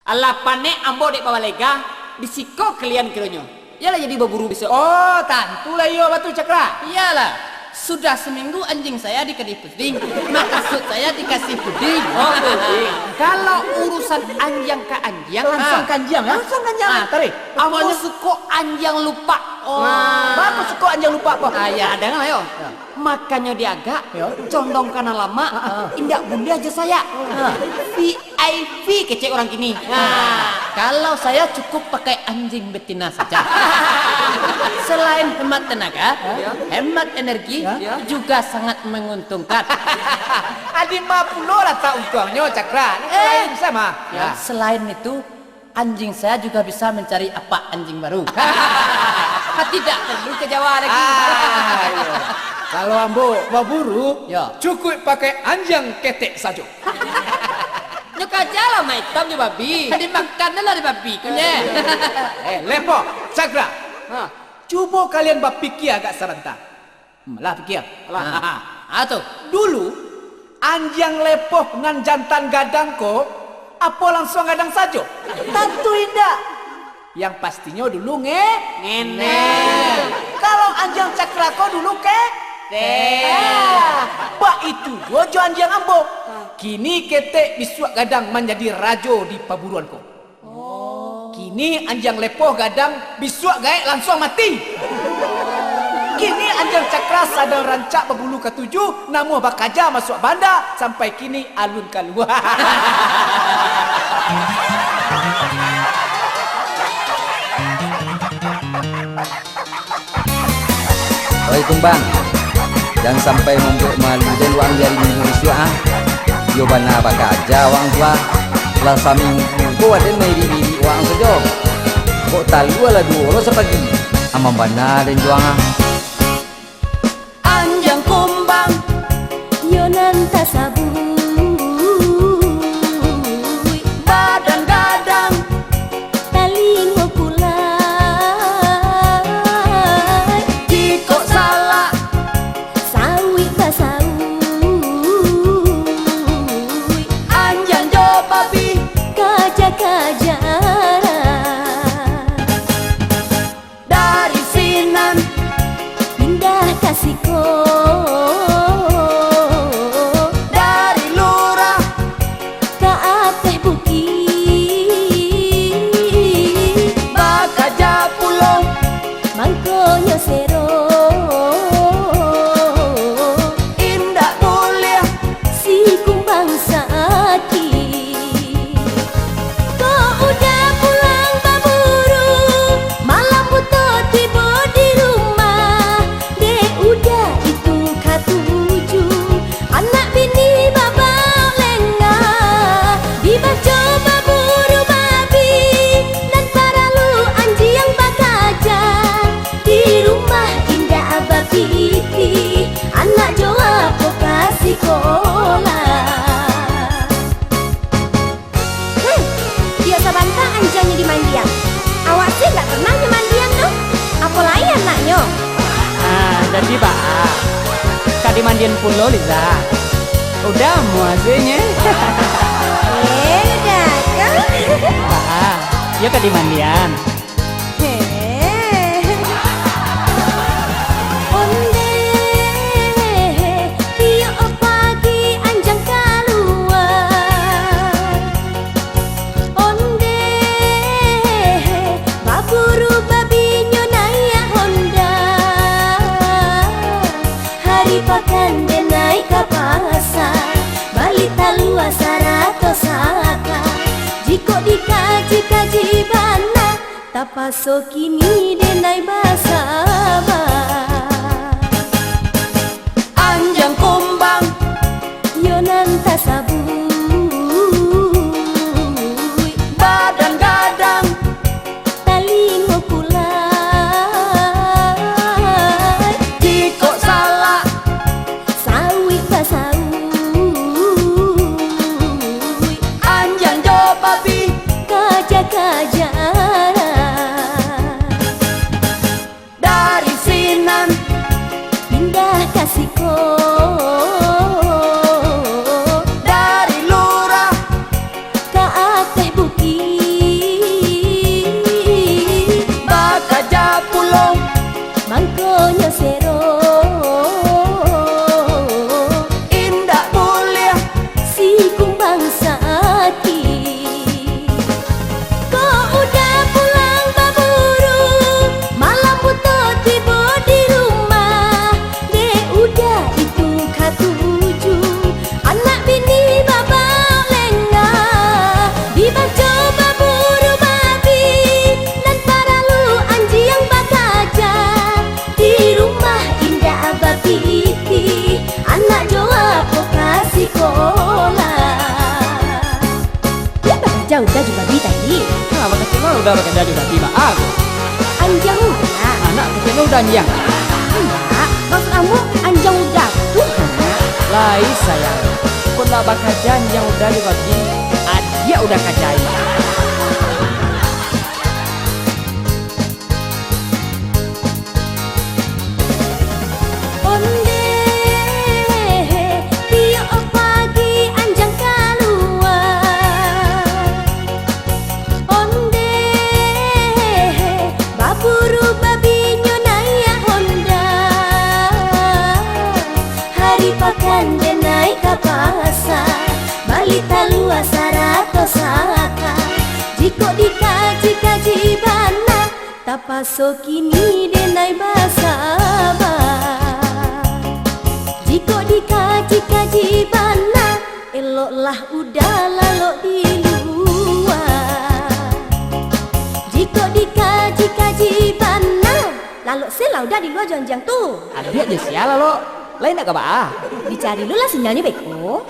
Alapane ambo dek bawalega disiko kalian kironyo. Yalah jadi berburu besok. Oh, tantulah iyo batu Cakra. Iyalah. Sudah seminggu anjing saya dikasih puding, maksud saya dikasih puding. Oh, puding. Kalau urusan anjang ke anjang Langsung kanjang, langsung kanjang. Tarik. Ambo suko anjang lupa. Bapak suka anjang lupa apa? Ya ada nggak yo? Makanya dia agak condong karena lama, indak bunda aja saya. VIP kece orang kini. Kalau saya cukup pakai anjing betina saja. Selain hemat tenaga, hemat energi, juga sangat menguntungkan. Adi 50 lah tak untungnya Cakra. Lain sama. Selain itu, anjing saya juga bisa mencari apa anjing baru. Tidak perlu ke Jawa lagi. Kalau ambo berburu, Ya. cukup pakai anjang ketek saja. Nyuka jalan mah hitam di babi. Dimakan lah di babi kunya. Lepo, Cakra. Coba kalian berpikir agak serentak. Malah pikir. Tuh. Dulu anjang lepoh dengan jantan gadang ko, apa langsung gadang saja? Tentu tidak. Yang pastinya dulu Nenek. Kalau anjang Cakra ko dulu Pak itu gojo anjang ambo. Kini ketek bisuak gadang menjadi rajo di paburuan ko. Kini anjang lepoh gadang bisuak gaek langsung mati. Kini anjang Cakra sadar rancak berbulu ketujuh, namun bakaja masuk banda sampai kini alun keluar. Waalaikum bang, jangan sampai membuat malu dan uang dari Indonesia. Yo bana bakaja uang tua, lah saminggu ada meri uang saja. Kok talu ala dua sepagi, amam bana dan juang. Anjang kumbang yonan tasabu badan gadang tali ngokulai jiko salah sawi basaui anjang jo babi kaja-kajara dari sinan pindah kasihku dari lurah ke ateh bukit bakaja pulau mangkonyo sero indah mulia si kumbang sakit kok udah pulang baburu malam butuh tiba di rumah dek udah itu katuju anak bini babau lengah dibaca baburu babi dan para lu anjing bakaja di rumah indah abah pipi anak jawab kok kasih sekolah. Biasa bantah anjangnya di mandiang. Awak sih nggak pernah nyemandiang dong. Apalagi anaknya. Jadi pak, kadi mandian pulau Liza. Udah muazinnya. Udah kan? Pak, ya kadi mandian. Onde, tiap pagi anjang keluar. Onde, baburu babi nyonaya Honda. Hari pakan dan naik ke pasar, balita luas sarato saka. Jiko dikaji-kaji bana, tapaso kini denai basabah. Anjang kumbang yonan tasabu badan gadang tali ngokulai jiko salah sawi basaui anjang jo babi kaja-kajara dari sinan pindah kasihku coba buru babi dan para lu anjing yang bakaja di rumah indah babi anak jawab kasih kola. Ya bakaja udah juga babi tadi. Nah, maka cuma udah bekerja udah tiba aku. Anjang udah. Anak kecil udah anjang. Enggak, maksud kamu anjang udah tuh. Lai sayang. Kau tak bakajan yang udah juga di dia udah kajain. Onde tiap pagi anjang keluar. Onde baburu babi nyonaya Honda. Hari pakan dia naik ke pasar, balita luas sarato saka. Jiko dikaji-kaji bana, tapaso kini dia naik basabah. Jiko dikaji-kaji bana, eloklah udah lalok di luar. Jiko dikaji-kaji bana, lalok sela udah di luar janjang tuh. Ada aja sial lo. Lain tak kabah. Dicari lu lah sinyalnya Beko.